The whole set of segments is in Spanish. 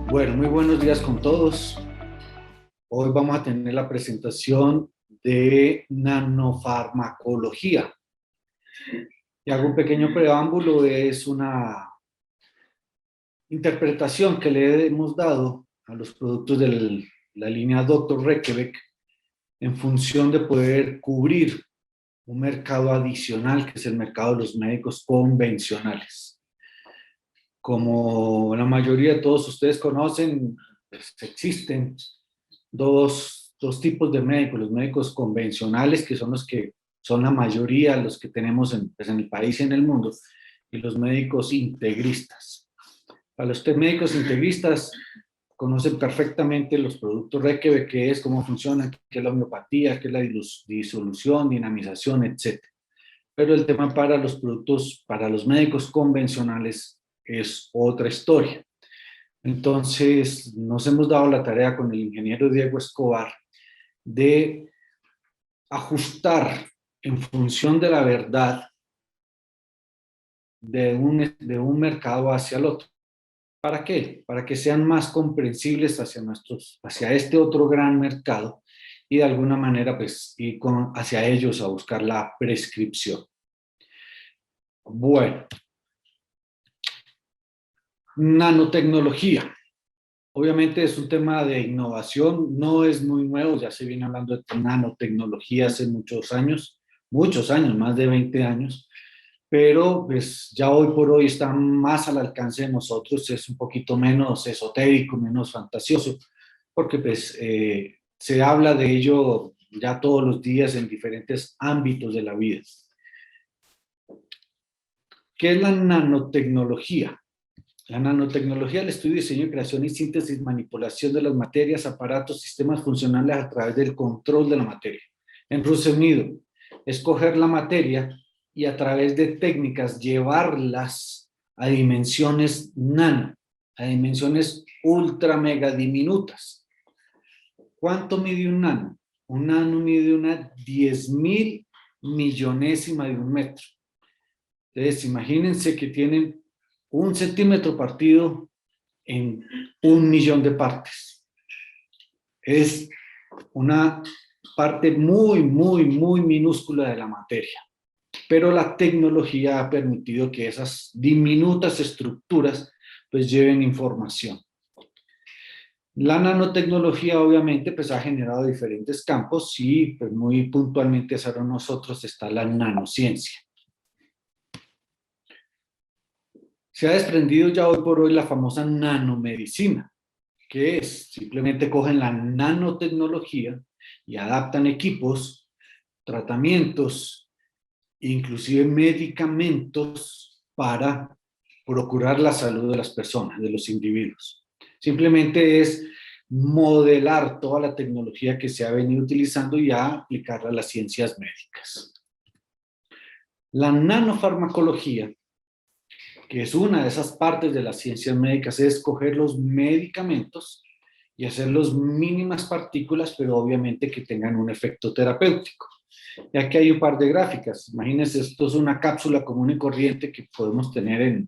Bueno, muy buenos días con todos. Hoy vamos a tener la presentación de nanofarmacología. Y hago un pequeño preámbulo, es una interpretación que le hemos dado a los productos de la línea Dr. Reykjavik en función de poder cubrir un mercado adicional, que es el mercado de los médicos convencionales. Como la mayoría de todos ustedes conocen, pues existen dos tipos de médicos: los médicos convencionales, que son los que son la mayoría, los que tenemos pues en el país y en el mundo, y los médicos integristas. Para los médicos integristas conocen perfectamente los productos Reykjavik, qué es, cómo funciona, qué es la homeopatía, qué es la disolución, dinamización, etc. Pero el tema para los productos, para los médicos convencionales, es otra historia. Entonces, nos hemos dado la tarea con el ingeniero Diego Escobar de ajustar en función de la verdad de un mercado hacia el otro. ¿Para qué? Para que sean más comprensibles hacia este otro gran mercado y de alguna manera pues ir hacia ellos a buscar la prescripción. Bueno, nanotecnología. Obviamente es un tema de innovación, no es muy nuevo, ya se viene hablando de nanotecnología hace muchos años, más de 20 años, pero pues ya hoy por hoy está más al alcance de nosotros, es un poquito menos esotérico, menos fantasioso, porque pues se habla de ello ya todos los días en diferentes ámbitos de la vida. ¿Qué es la nanotecnología? La nanotecnología, el estudio, diseño, creación y síntesis, manipulación de las materias, aparatos, sistemas funcionales a través del control de la materia. En resumido, escoger la materia y a través de técnicas llevarlas a dimensiones nano, a dimensiones ultra mega diminutas. ¿Cuánto mide un nano? Un nano mide una 10.000 millonésima de un metro. Entonces, imagínense que tienen 1 centímetro partido en 1 millón de partes. Es una parte muy, muy, muy minúscula de la materia. Pero la tecnología ha permitido que esas diminutas estructuras pues lleven información. La nanotecnología obviamente pues ha generado diferentes campos y pues muy puntualmente para nosotros está la nanociencia. Se ha desprendido ya hoy por hoy la famosa nanomedicina, que es simplemente cogen la nanotecnología y adaptan equipos, tratamientos, inclusive medicamentos para procurar la salud de las personas, de los individuos. Simplemente es modelar toda la tecnología que se ha venido utilizando y aplicarla a las ciencias médicas. La nanofarmacología, que es una de esas partes de las ciencias médicas, es escoger los medicamentos y hacerlos mínimas partículas, pero obviamente que tengan un efecto terapéutico. Y aquí hay un par de gráficas. Imagínense, esto es una cápsula común y corriente que podemos tener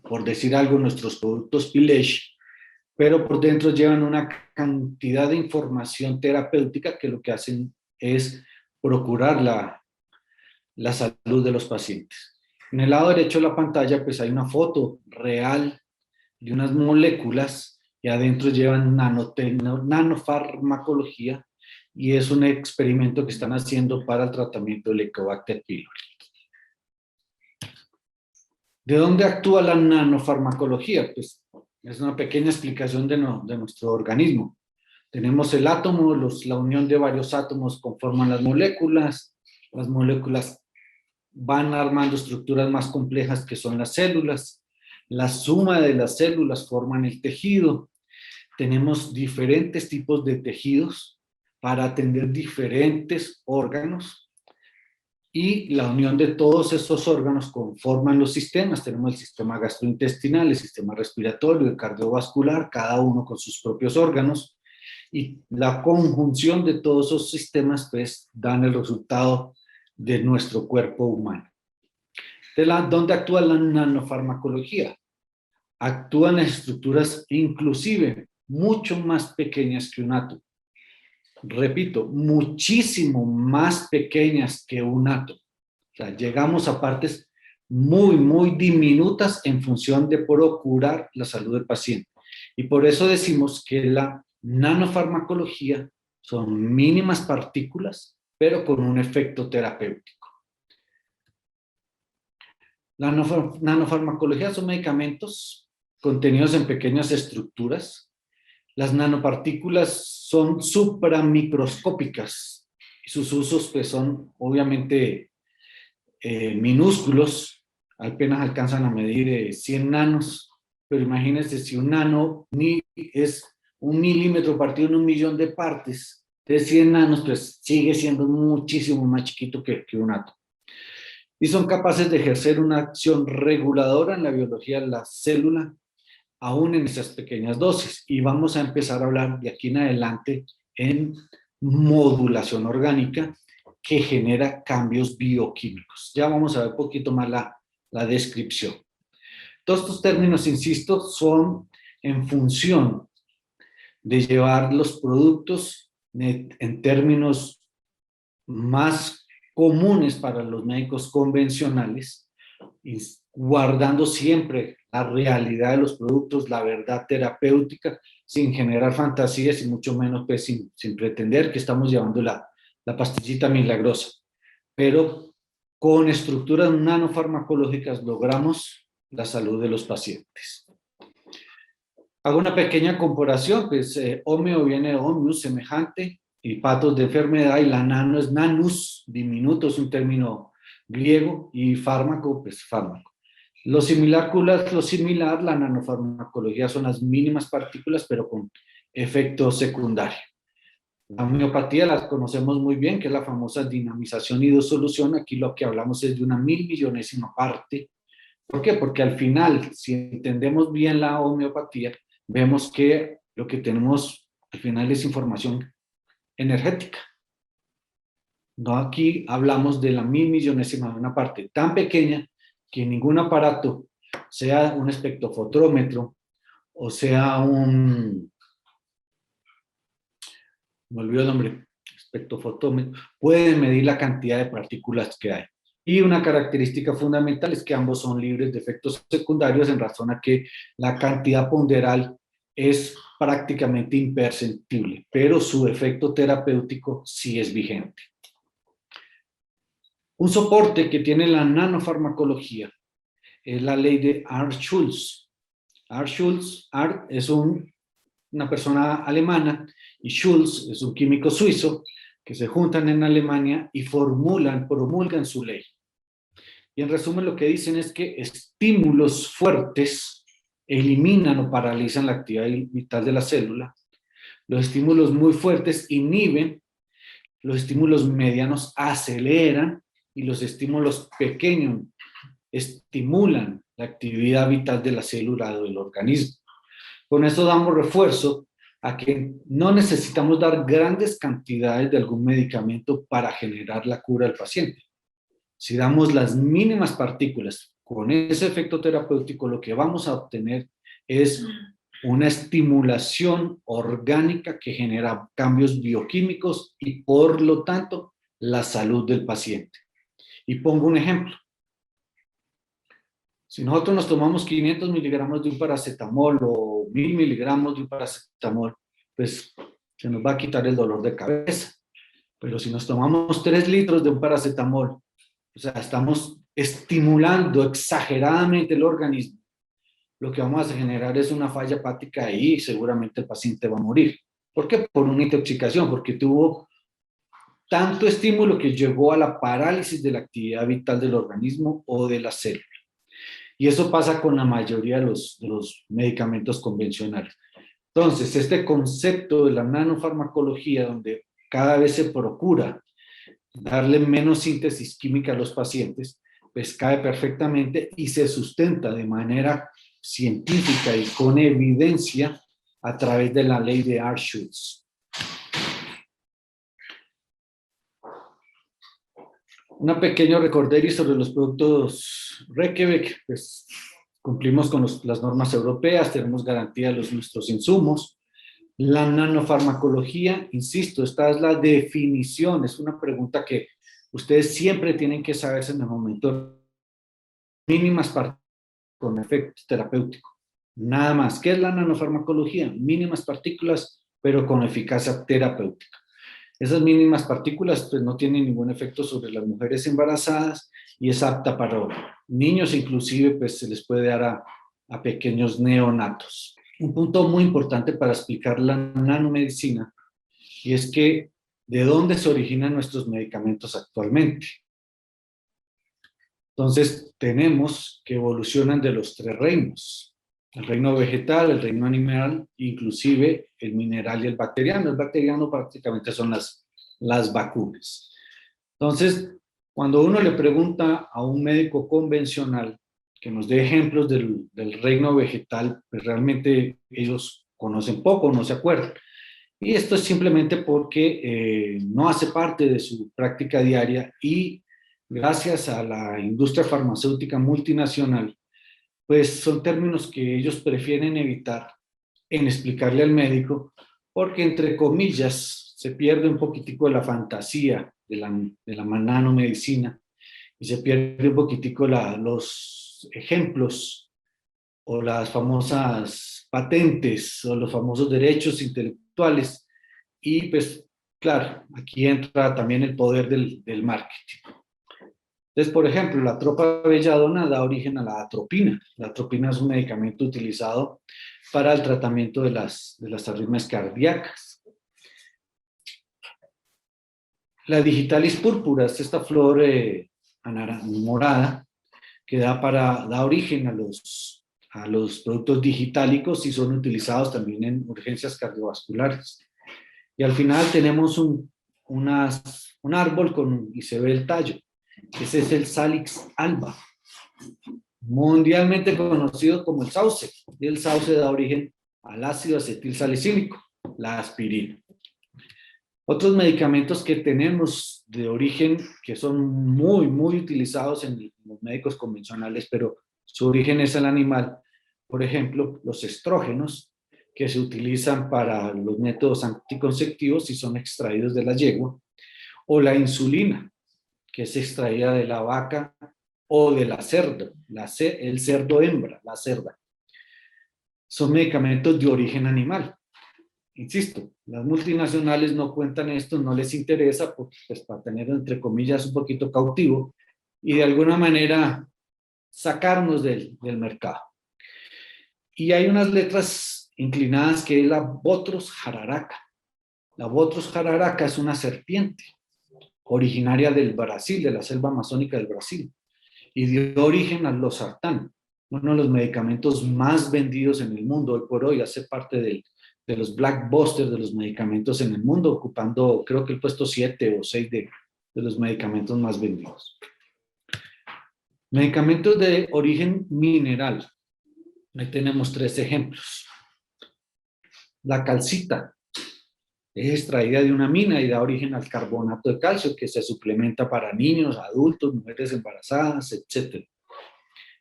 por decir algo, nuestros productos Pilage, pero por dentro llevan una cantidad de información terapéutica que lo que hacen es procurar la salud de los pacientes. En el lado derecho de la pantalla pues hay una foto real de unas moléculas y adentro llevan nanofarmacología y es un experimento que están haciendo para el tratamiento del Helicobacter pylori. ¿De dónde actúa la nanofarmacología? Pues es una pequeña explicación de nuestro organismo. Tenemos el átomo, la unión de varios átomos conforman las moléculas van armando estructuras más complejas que son las células, la suma de las células forman el tejido, tenemos diferentes tipos de tejidos para atender diferentes órganos y la unión de todos estos órganos conforman los sistemas. Tenemos el sistema gastrointestinal, el sistema respiratorio, el cardiovascular, cada uno con sus propios órganos y la conjunción de todos esos sistemas pues dan el resultado de nuestro cuerpo humano. ¿Dónde actúa la nanofarmacología? actúan en estructuras inclusive mucho más pequeñas que un átomo. Repito, muchísimo más pequeñas que un átomo. O sea, llegamos a partes muy, muy diminutas en función de procurar la salud del paciente. Y por eso decimos que la nanofarmacología son mínimas partículas, pero con un efecto terapéutico. La nanofarmacología son medicamentos contenidos en pequeñas estructuras. Las nanopartículas son supramicroscópicas y sus usos pues, son obviamente minúsculos, apenas alcanzan a medir 100 nanos, pero imagínense si un nano es 1 milímetro partido en 1 millón de partes, de 100 nanos, pues sigue siendo muchísimo más chiquito que un átomo. Y son capaces de ejercer una acción reguladora en la biología de la célula, aún en esas pequeñas dosis. Y vamos a empezar a hablar de aquí en adelante en modulación orgánica, que genera cambios bioquímicos. Ya vamos a ver un poquito más la descripción. Todos estos términos, insisto, son en función de llevar los productos en términos más comunes para los médicos convencionales, guardando siempre la realidad de los productos, la verdad terapéutica, sin generar fantasías y mucho menos pues, sin pretender que estamos llevando la pastillita milagrosa. Pero con estructuras nanofarmacológicas logramos la salud de los pacientes. Hago una pequeña comparación, pues homeo viene de omnius, semejante, y patos de enfermedad, y la nano es nanus, diminuto, es un término griego, y fármaco, pues fármaco. Lo similar, la nanofarmacología son las mínimas partículas, pero con efecto secundario. La homeopatía la conocemos muy bien, que es la famosa dinamización y disolución. Aquí lo que hablamos es de una 1.000.000.000ª parte. ¿Por qué? Porque al final, si entendemos bien la homeopatía, vemos que lo que tenemos al final es información energética. No, aquí hablamos de la 1.000.000.000ª de una parte tan pequeña que ningún aparato, sea un espectrofotómetro o sea me olvidó el nombre, espectrofotómetro, puede medir la cantidad de partículas que hay. Y una característica fundamental es que ambos son libres de efectos secundarios en razón a que la cantidad ponderal es prácticamente imperceptible, pero su efecto terapéutico sí es vigente. Un soporte que tiene la nanofarmacología es la ley de Art-Schulz. Art es una persona alemana y Schulz es un químico suizo que se juntan en Alemania y promulgan su ley. Y en resumen lo que dicen es que estímulos fuertes eliminan o paralizan la actividad vital de la célula. Los estímulos muy fuertes inhiben, los estímulos medianos aceleran y los estímulos pequeños estimulan la actividad vital de la célula o del organismo. Con eso damos refuerzo a que no necesitamos dar grandes cantidades de algún medicamento para generar la cura del paciente. Si damos las mínimas partículas con ese efecto terapéutico, lo que vamos a obtener es una estimulación orgánica que genera cambios bioquímicos y por lo tanto la salud del paciente. Y pongo un ejemplo. Si nosotros nos tomamos 500 miligramos de un paracetamol o 1000 miligramos de un paracetamol, pues se nos va a quitar el dolor de cabeza. Pero si nos tomamos 3 litros de un paracetamol, o sea, estamos estimulando exageradamente el organismo, lo que vamos a generar es una falla hepática y seguramente el paciente va a morir. ¿Por qué? Por una intoxicación, porque tuvo tanto estímulo que llegó a la parálisis de la actividad vital del organismo o de la célula. Y eso pasa con la mayoría de los medicamentos convencionales. Entonces, este concepto de la nanofarmacología, donde cada vez se procura darle menos síntesis química a los pacientes, pues cae perfectamente y se sustenta de manera científica y con evidencia a través de la ley de Art-Schulz. Un pequeño recorderis sobre los productos Reykjavik, pues cumplimos con las normas europeas, tenemos garantía de nuestros insumos. La nanofarmacología, insisto, esta es la definición, es una pregunta que ustedes siempre tienen que saberse en el momento. Mínimas partículas con efecto terapéutico. Nada más. ¿Qué es la nanofarmacología? Mínimas partículas, pero con eficacia terapéutica. Esas mínimas partículas pues, no tienen ningún efecto sobre las mujeres embarazadas y es apta para niños, inclusive pues, se les puede dar a pequeños neonatos. Un punto muy importante para explicar la nanomedicina y es que ¿de dónde se originan nuestros medicamentos actualmente? Entonces, tenemos que evolucionan de los tres reinos. El reino vegetal, el reino animal, inclusive el mineral y el bacteriano. El bacteriano prácticamente son las vacunas. Entonces, cuando uno le pregunta a un médico convencional que nos dé ejemplos del reino vegetal, pues realmente ellos conocen poco, no se acuerdan. Y esto es simplemente porque no hace parte de su práctica diaria y gracias a la industria farmacéutica multinacional, pues son términos que ellos prefieren evitar en explicarle al médico, porque entre comillas se pierde un poquitico de la fantasía de la nanomedicina y se pierde un poquitico los ejemplos o las famosas patentes o los famosos derechos intelectuales y pues claro, aquí entra también el poder del marketing. Entonces, por ejemplo, la tropa belladona da origen a la atropina. La atropina es un medicamento utilizado para el tratamiento de las arritmias cardíacas. La digitalis púrpura es esta flor morada que da origen a los productos digitálicos y son utilizados también en urgencias cardiovasculares. Y al final tenemos un árbol y se ve el tallo. Ese es el Salix alba, mundialmente conocido como el sauce. Y el sauce da origen al ácido acetilsalicílico, la aspirina. Otros medicamentos que tenemos de origen, que son muy, muy utilizados en los médicos convencionales, pero su origen es el animal. Por ejemplo, los estrógenos, que se utilizan para los métodos anticonceptivos y son extraídos de la yegua, o la insulina, que es extraída de la vaca o de la cerda, el cerdo hembra, la cerda. Son medicamentos de origen animal. Insisto, las multinacionales no cuentan esto, no les interesa, pues para tener entre comillas un poquito cautivo y de alguna manera sacarnos del mercado. Y hay unas letras inclinadas que es la Botrus jararaca. La Botrus jararaca es una serpiente originaria del Brasil, de la selva amazónica del Brasil, y dio origen al losartán, uno de los medicamentos más vendidos en el mundo hoy por hoy, hace parte de los blockbusters de los medicamentos en el mundo, ocupando creo que el puesto 7 o 6 de los medicamentos más vendidos. Medicamentos de origen mineral. Ahí tenemos 3 ejemplos. La calcita es extraída de una mina y da origen al carbonato de calcio que se suplementa para niños, adultos, mujeres embarazadas, etc.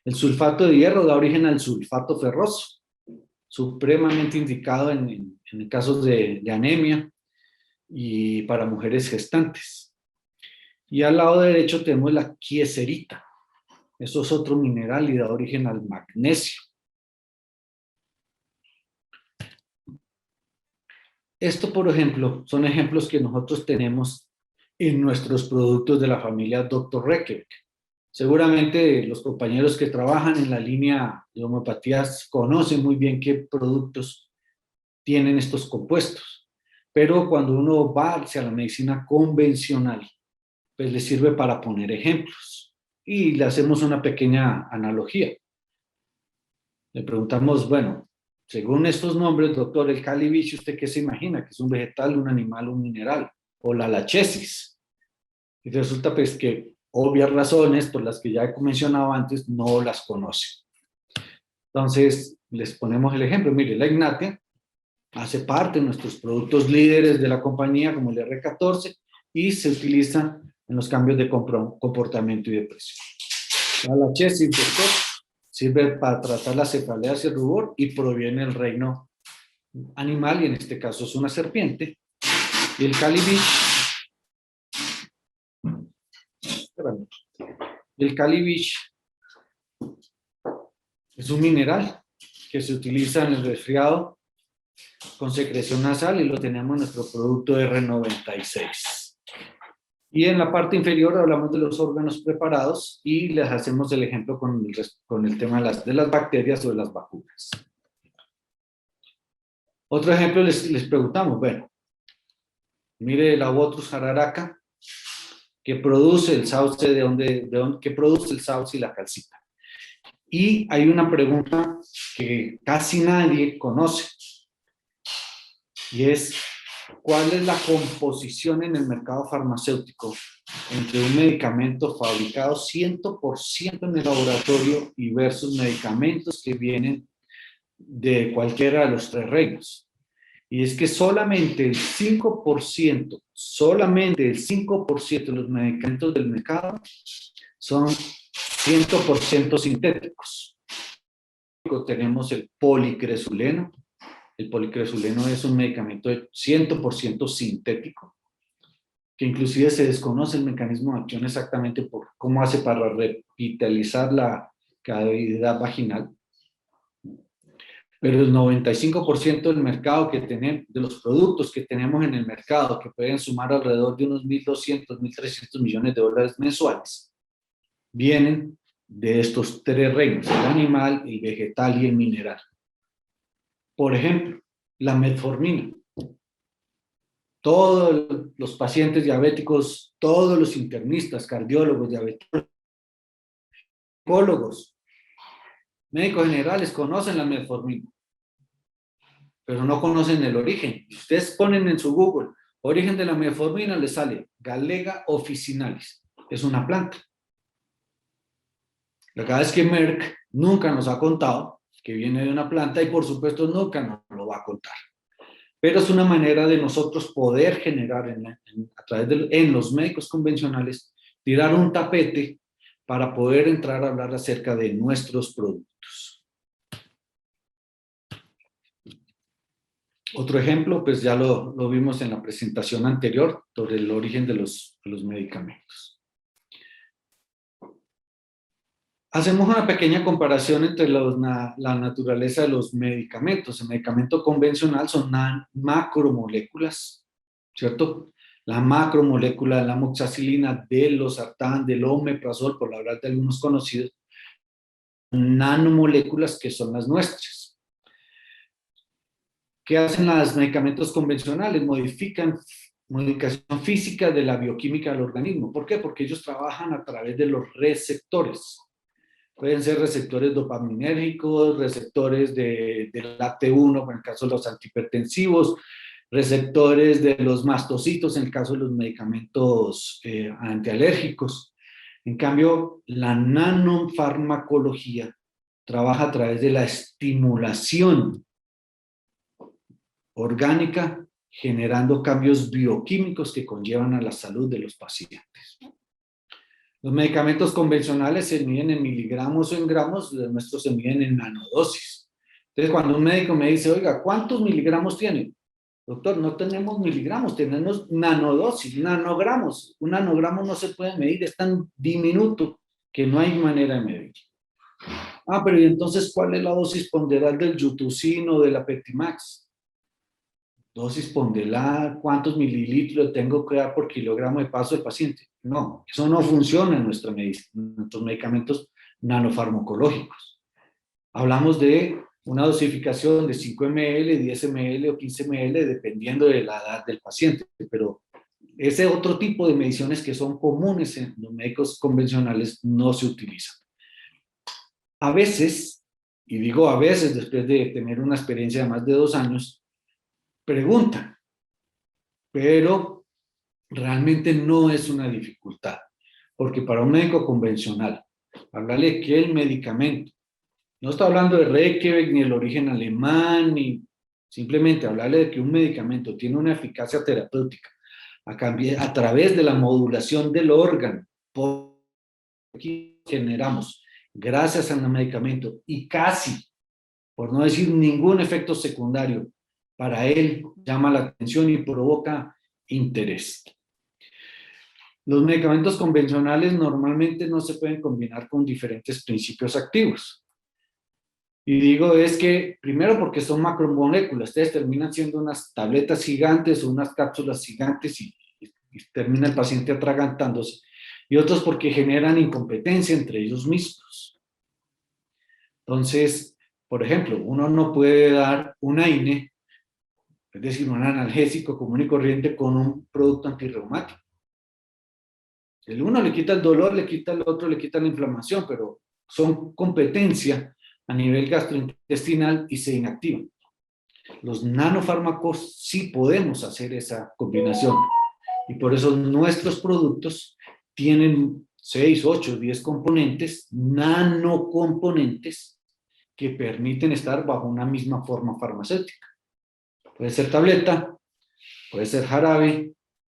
El sulfato de hierro da origen al sulfato ferroso, supremamente indicado en casos de anemia y para mujeres gestantes. Y al lado derecho tenemos la kieserita. Eso es otro mineral y da origen al magnesio. Esto, por ejemplo, son ejemplos que nosotros tenemos en nuestros productos de la familia Dr. Reckitt. Seguramente los compañeros que trabajan en la línea de homeopatías conocen muy bien qué productos tienen estos compuestos. Pero cuando uno va hacia la medicina convencional, pues le sirve para poner ejemplos. Y le hacemos una pequeña analogía. Le preguntamos, bueno, según estos nombres, doctor, el calibiche, ¿usted qué se imagina? ¿Que es un vegetal, un animal, un mineral? O la lachesis. Y resulta pues que obvias razones por las que ya he mencionado antes no las conoce. Entonces, les ponemos el ejemplo. Mire, la ignatia hace parte de nuestros productos líderes de la compañía, como el R14, y se utiliza en los cambios de comportamiento y de precio. La lachesis, doctor, sirve para tratar las cefaleas y el rubor y proviene del reino animal, y en este caso es una serpiente. Y el calibeach, es un mineral que se utiliza en el resfriado con secreción nasal y lo tenemos en nuestro producto R96. Y en la parte inferior hablamos de los órganos preparados y les hacemos el ejemplo con el tema de las bacterias o de las vacunas. Otro ejemplo, les preguntamos, bueno, mire la Botrus jararaca, que produce el sauce, que produce el sauce y la calcita. Y hay una pregunta que casi nadie conoce, y es, ¿cuál es la composición en el mercado farmacéutico entre un medicamento fabricado 100% en el laboratorio y versus medicamentos que vienen de cualquiera de los tres reinos? Y es que solamente el 5% de los medicamentos del mercado son 100% sintéticos. Tenemos el policresuleno. El policresuleno es un medicamento 100% sintético, que inclusive se desconoce el mecanismo de acción exactamente por cómo hace para revitalizar la cavidad vaginal. Pero el 95% del mercado que tenemos, de los productos que tenemos en el mercado, que pueden sumar alrededor de unos 1.200, 1.300 millones de dólares mensuales, vienen de estos tres reinos: el animal, el vegetal y el mineral. Por ejemplo, la metformina. Todos los pacientes diabéticos, todos los internistas, cardiólogos, diabetólogos, psicólogos, médicos generales conocen la metformina, pero no conocen el origen. Ustedes ponen en su Google origen de la metformina, les sale Galega officinalis. Es una planta. La verdad es que Merck nunca nos ha contado que viene de una planta y por supuesto nunca nos lo va a contar. Pero es una manera de nosotros poder generar en los médicos convencionales, tirar un tapete para poder entrar a hablar acerca de nuestros productos. Otro ejemplo, pues ya lo vimos en la presentación anterior, sobre el origen de los medicamentos. Hacemos una pequeña comparación entre la naturaleza de los medicamentos. El medicamento convencional son macromoléculas, ¿cierto? La macromolécula de la amoxicilina, del losartán, del omeprazol, por hablar de algunos conocidos, nanomoléculas que son las nuestras. ¿Qué hacen los medicamentos convencionales? Modificación física de la bioquímica del organismo. ¿Por qué? Porque ellos trabajan a través de los receptores. Pueden ser receptores dopaminérgicos, receptores del AT1, en el caso de los antihipertensivos, receptores de los mastocitos, en el caso de los medicamentos antialérgicos. En cambio, la nanofarmacología trabaja a través de la estimulación orgánica, generando cambios bioquímicos que conllevan a la salud de los pacientes. Los medicamentos convencionales se miden en miligramos o en gramos, los nuestros se miden en nanodosis. Entonces, cuando un médico me dice, oiga, ¿cuántos miligramos tiene? Doctor, no tenemos miligramos, tenemos nanodosis, nanogramos. Un nanogramo no se puede medir, es tan diminuto que no hay manera de medir. Ah, pero ¿y entonces cuál es la dosis ponderal del Yutucin o de la Petimax? Dosis ponderal, ¿cuántos mililitros le tengo que dar por kilogramo de paso del paciente? No, eso no funciona en nuestros medicamentos nanofarmacológicos. Hablamos de una dosificación de 5 ml, 10 ml o 15 ml, dependiendo de la edad del paciente, pero ese otro tipo de mediciones que son comunes en los médicos convencionales no se utilizan. A veces, y digo a veces después de tener una experiencia de más de 2 años, preguntan, pero realmente no es una dificultad, porque para un médico convencional, hablarle que el medicamento, no está hablando de Reykjavik ni el origen alemán, ni simplemente hablarle de que un medicamento tiene una eficacia terapéutica a través de la modulación del órgano, por aquí generamos gracias al medicamento y casi, por no decir ningún efecto secundario, para él llama la atención y provoca interés. Los medicamentos convencionales normalmente no se pueden combinar con diferentes principios activos. Y digo es que, primero porque son macromoléculas, ustedes terminan siendo unas tabletas gigantes o unas cápsulas gigantes y termina el paciente atragantándose. Y otros porque generan incompetencia entre ellos mismos. Entonces, por ejemplo, uno no puede dar un AINE, es decir, un analgésico común y corriente con un producto antirreumático. El uno le quita el dolor, le quita el otro, le quita la inflamación, pero son competencia a nivel gastrointestinal y se inactivan. Los nanofármacos sí podemos hacer esa combinación y por eso nuestros productos tienen 6, 8, 10 componentes, nanocomponentes, que permiten estar bajo una misma forma farmacéutica. Puede ser tableta, puede ser jarabe,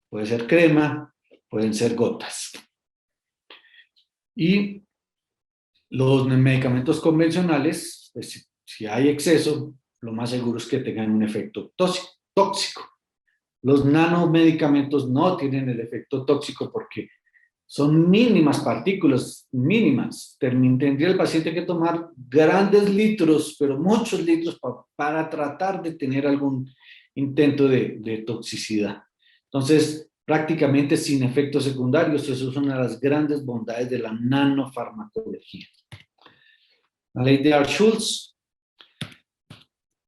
puede ser crema, pueden ser gotas. Y los medicamentos convencionales, pues, si hay exceso, lo más seguro es que tengan un efecto tóxico. Los nanomedicamentos no tienen el efecto tóxico porque son mínimas partículas, mínimas. Tendría el paciente que tomar grandes litros, pero muchos litros para tratar de tener algún intento de toxicidad. Entonces, prácticamente sin efectos secundarios, eso es una de las grandes bondades de la nanofarmacología. La ley de Arch-Schultz,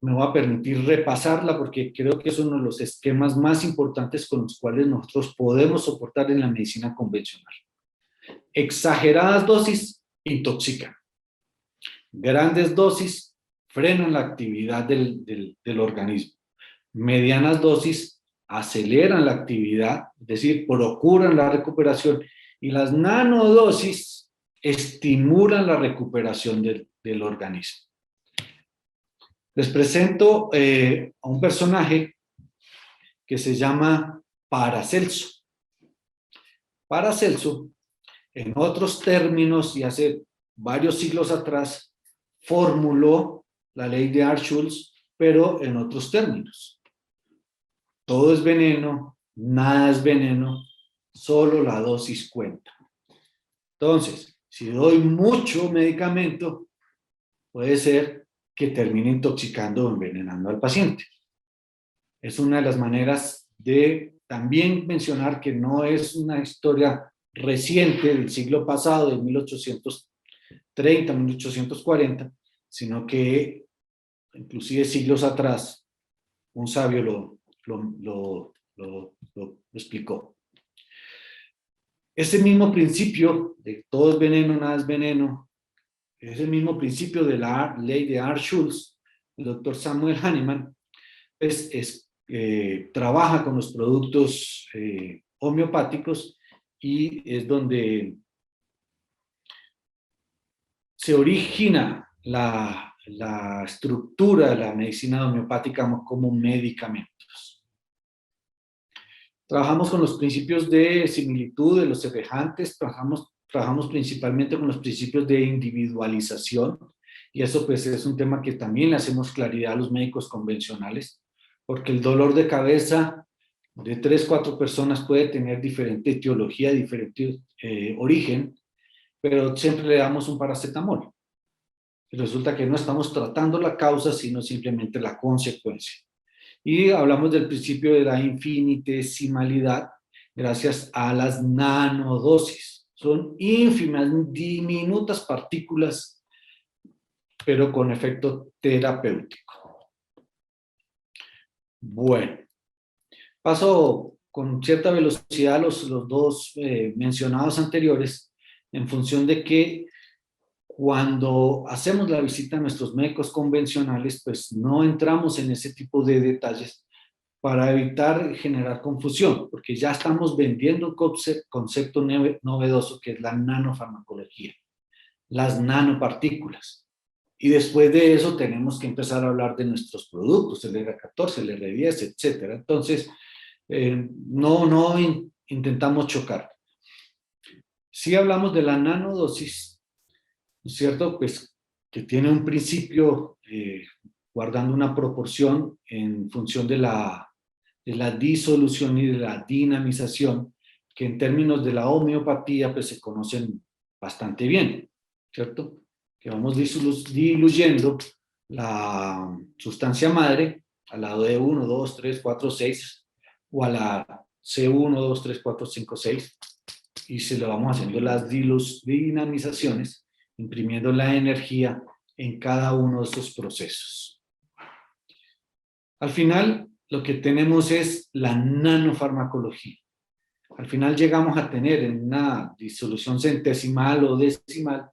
me voy a permitir repasarla porque creo que es uno de los esquemas más importantes con los cuales nosotros podemos soportar en la medicina convencional. Exageradas dosis intoxican. Grandes dosis frenan la actividad del organismo. Medianas dosis aceleran la actividad, es decir, procuran la recuperación, y las nanodosis estimulan la recuperación del organismo. Les presento a un personaje que se llama Paracelso. Paracelso, en otros términos, y hace varios siglos atrás, formuló la ley de Arch-Schultz, pero en otros términos. Todo es veneno, nada es veneno, solo la dosis cuenta. Entonces, si doy mucho medicamento, puede ser que termine intoxicando o envenenando al paciente. Es una de las maneras de también mencionar que no es una historia reciente del siglo pasado, de 1830, 1840, sino que inclusive siglos atrás un sabio lo explicó. Ese mismo principio de todo es veneno, nada es veneno, ese mismo principio de la ley de Arch-Schultz, el doctor Samuel Hahnemann, trabaja con los productos homeopáticos y es donde se origina la estructura de la medicina homeopática como medicamentos. Trabajamos con los principios de similitud de los semejantes, trabajamos principalmente con los principios de individualización, y eso pues es un tema que también le hacemos claridad a los médicos convencionales, porque el dolor de cabeza de 3, 4 personas puede tener diferente etiología, diferente origen, pero siempre le damos un paracetamol. Y resulta que no estamos tratando la causa, sino simplemente la consecuencia. Y hablamos del principio de la infinitesimalidad gracias a las nanodosis. Son ínfimas, diminutas partículas, pero con efecto terapéutico. Bueno, paso con cierta velocidad los dos mencionados anteriores, en función de que cuando hacemos la visita a nuestros médicos convencionales, pues no entramos en ese tipo de detalles para evitar generar confusión, porque ya estamos vendiendo un concepto novedoso que es la nanofarmacología, las nanopartículas. Y después de eso tenemos que empezar a hablar de nuestros productos, el R14, el R10, etcétera. Entonces, no intentamos chocar. Si hablamos de la nanodosis, ¿no es cierto? Pues que tiene un principio guardando una proporción en función de la disolución y de la dinamización, que en términos de la homeopatía pues se conocen bastante bien, ¿cierto? Que vamos diluyendo la sustancia madre a la D1, 2, 3, 4, 6 o a la C1, 2, 3, 4, 5, 6 y se lo vamos haciendo las dinamizaciones, imprimiendo la energía en cada uno de esos procesos. Al final, lo que tenemos es la nanofarmacología. Al final llegamos a tener en una disolución centesimal o decimal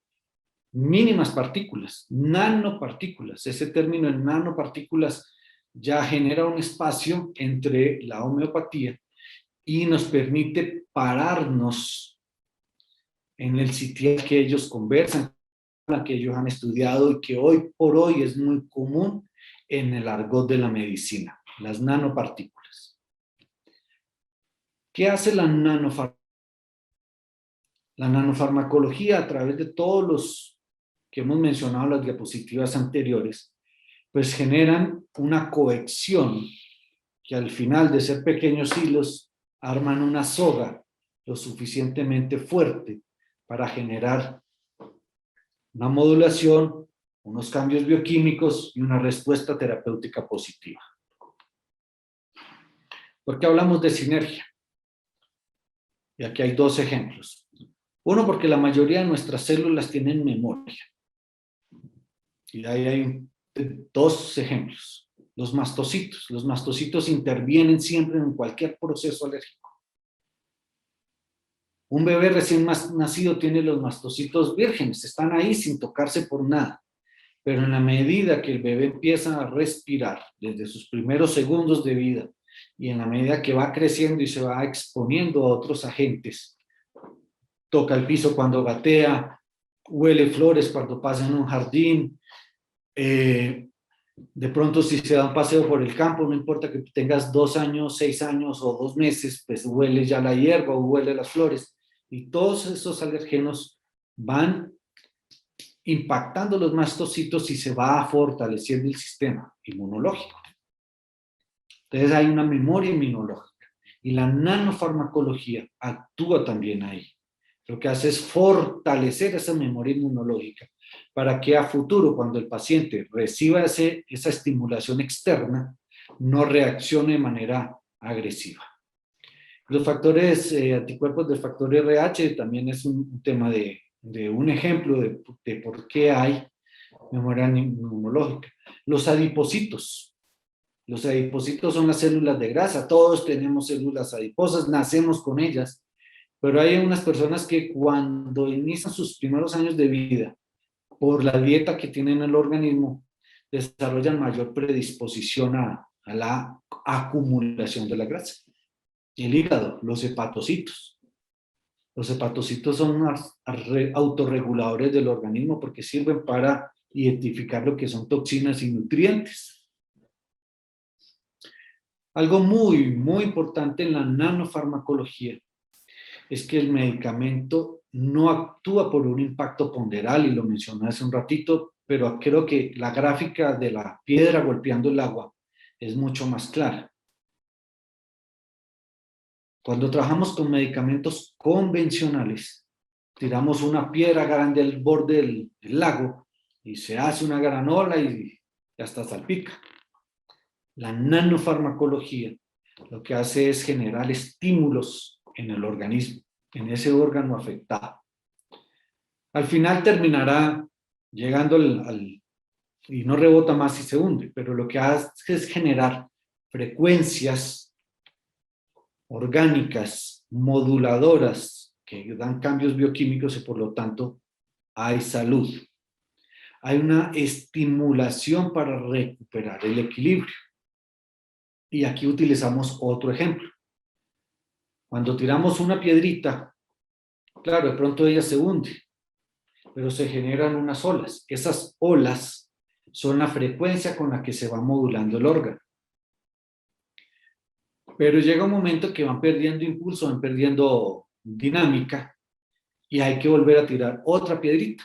mínimas partículas, nanopartículas. Ese término en nanopartículas ya genera un espacio entre la homeopatía y nos permite pararnos en el sitial que ellos conversan, que ellos han estudiado y que hoy por hoy es muy común en el argot de la medicina, las nanopartículas. ¿Qué hace la nanofarmacología? La nanofarmacología, a través de todos los que hemos mencionado en las diapositivas anteriores, pues generan una cohesión que al final de ser pequeños hilos arman una soga lo suficientemente fuerte para generar una modulación, unos cambios bioquímicos y una respuesta terapéutica positiva. ¿Por qué hablamos de sinergia? Y aquí hay dos ejemplos. Uno, porque la mayoría de nuestras células tienen memoria. Y ahí hay dos ejemplos. Los mastocitos. Los mastocitos intervienen siempre en cualquier proceso alérgico. Un bebé recién nacido tiene los mastocitos vírgenes, están ahí sin tocarse por nada. Pero en la medida que el bebé empieza a respirar, desde sus primeros segundos de vida, y en la medida que va creciendo y se va exponiendo a otros agentes, toca el piso cuando gatea, huele flores cuando pasa en un jardín, de pronto si se da un paseo por el campo, no importa que tengas 2 años, 6 años o 2 meses, pues huele ya la hierba o huele las flores, y todos esos alergenos van impactando los mastocitos y se va fortaleciendo el sistema inmunológico. Entonces hay una memoria inmunológica y la nanofarmacología actúa también ahí. Lo que hace es fortalecer esa memoria inmunológica para que a futuro, cuando el paciente reciba esa estimulación externa, no reaccione de manera agresiva. Los factores anticuerpos del factor RH también es un tema de un ejemplo de por qué hay memoria inmunológica. Los adipocitos. Los adipocitos son las células de grasa. Todos tenemos células adiposas, nacemos con ellas. Pero hay unas personas que cuando inician sus primeros años de vida, por la dieta que tienen en el organismo, desarrollan mayor predisposición a la acumulación de la grasa. El hígado, los hepatocitos. Los hepatocitos son unos autorreguladores del organismo porque sirven para identificar lo que son toxinas y nutrientes. Algo muy, muy importante en la nanofarmacología es que el medicamento no actúa por un impacto ponderal, y lo mencioné hace un ratito, pero creo que la gráfica de la piedra golpeando el agua es mucho más clara. Cuando trabajamos con medicamentos convencionales, tiramos una piedra grande al borde del lago y se hace una gran ola y hasta salpica. La nanofarmacología lo que hace es generar estímulos en el organismo, en ese órgano afectado. Al final terminará llegando y no rebota más y se hunde, pero lo que hace es generar frecuencias orgánicas, moduladoras, que dan cambios bioquímicos y por lo tanto hay salud. Hay una estimulación para recuperar el equilibrio. Y aquí utilizamos otro ejemplo. Cuando tiramos una piedrita, claro, de pronto ella se hunde, pero se generan unas olas. Esas olas son la frecuencia con la que se va modulando el órgano. Pero llega un momento que van perdiendo impulso, van perdiendo dinámica y hay que volver a tirar otra piedrita.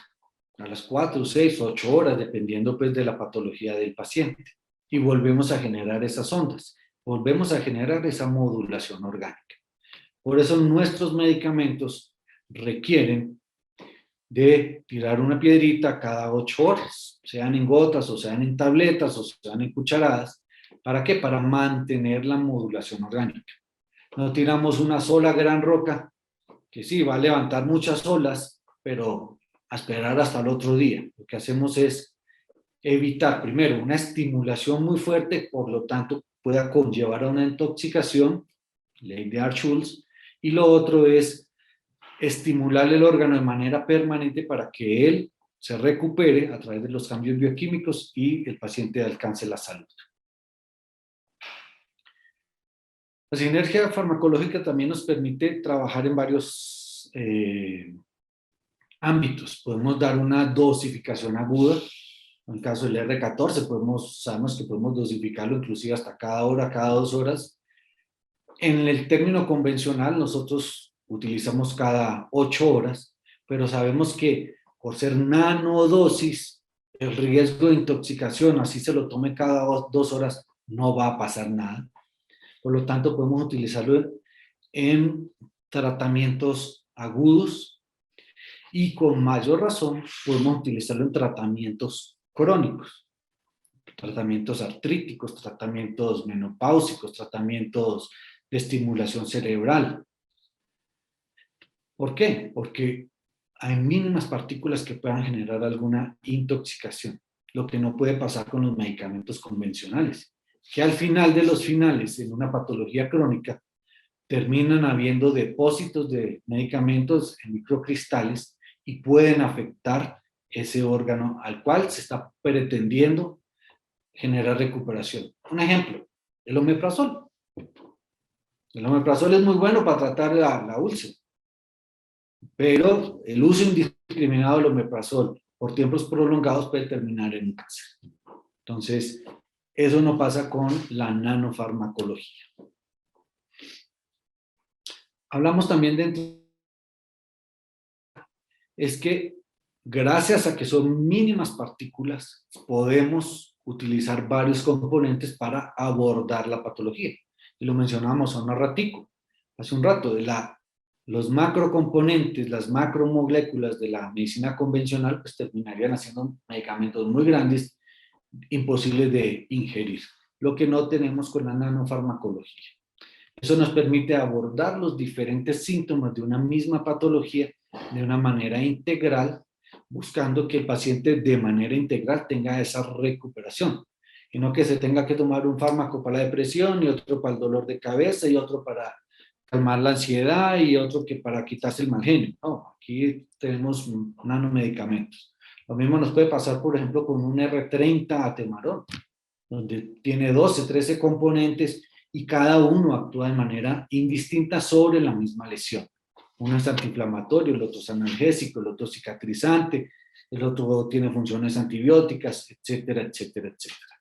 a las 4, 6, 8 horas, dependiendo pues de la patología del paciente. Y volvemos a generar esas ondas, volvemos a generar esa modulación orgánica. Por eso nuestros medicamentos requieren de tirar una piedrita cada 8 horas, sean en gotas o sean en tabletas o sean en cucharadas. ¿Para qué? Para mantener la modulación orgánica. No tiramos una sola gran roca, que sí, va a levantar muchas olas, pero a esperar hasta el otro día. Lo que hacemos es evitar, primero, una estimulación muy fuerte, por lo tanto, pueda conllevar a una intoxicación, ley de Archulz, y lo otro es estimular el órgano de manera permanente para que él se recupere a través de los cambios bioquímicos y el paciente alcance la salud. La sinergia farmacológica también nos permite trabajar en varios ámbitos. Podemos dar una dosificación aguda. En el caso del R14, sabemos que podemos dosificarlo inclusive hasta cada hora, cada 2 horas. En el término convencional, nosotros utilizamos cada 8 horas, pero sabemos que por ser nanodosis, el riesgo de intoxicación, así se lo tome cada 2 horas, no va a pasar nada. Por lo tanto, podemos utilizarlo en tratamientos agudos y con mayor razón podemos utilizarlo en tratamientos crónicos, tratamientos artríticos, tratamientos menopáusicos, tratamientos de estimulación cerebral. ¿Por qué? Porque hay mínimas partículas que puedan generar alguna intoxicación, lo que no puede pasar con los medicamentos convencionales, que al final de los finales, en una patología crónica, terminan habiendo depósitos de medicamentos en microcristales y pueden afectar ese órgano al cual se está pretendiendo generar recuperación. Un ejemplo, el omeprazol. El omeprazol es muy bueno para tratar la úlcera, pero el uso indiscriminado del omeprazol por tiempos prolongados puede terminar en un cáncer. Entonces, eso no pasa con la nanofarmacología. Hablamos también de es que gracias a que son mínimas partículas, podemos utilizar varios componentes para abordar la patología. Y lo mencionamos hace un rato, los macrocomponentes, las macromoléculas de la medicina convencional, pues terminarían haciendo medicamentos muy grandes, imposibles de ingerir, lo que no tenemos con la nanofarmacología. Eso nos permite abordar los diferentes síntomas de una misma patología de una manera integral, buscando que el paciente de manera integral tenga esa recuperación, y no que se tenga que tomar un fármaco para la depresión y otro para el dolor de cabeza y otro para calmar la ansiedad y otro que para quitarse el mal genio. No, aquí tenemos nanomedicamentos. Lo mismo nos puede pasar, por ejemplo, con un R30 atemarón, donde tiene 12, 13 componentes y cada uno actúa de manera indistinta sobre la misma lesión. Uno es antiinflamatorio, el otro es analgésico, el otro es cicatrizante, el otro tiene funciones antibióticas, etcétera, etcétera, etcétera.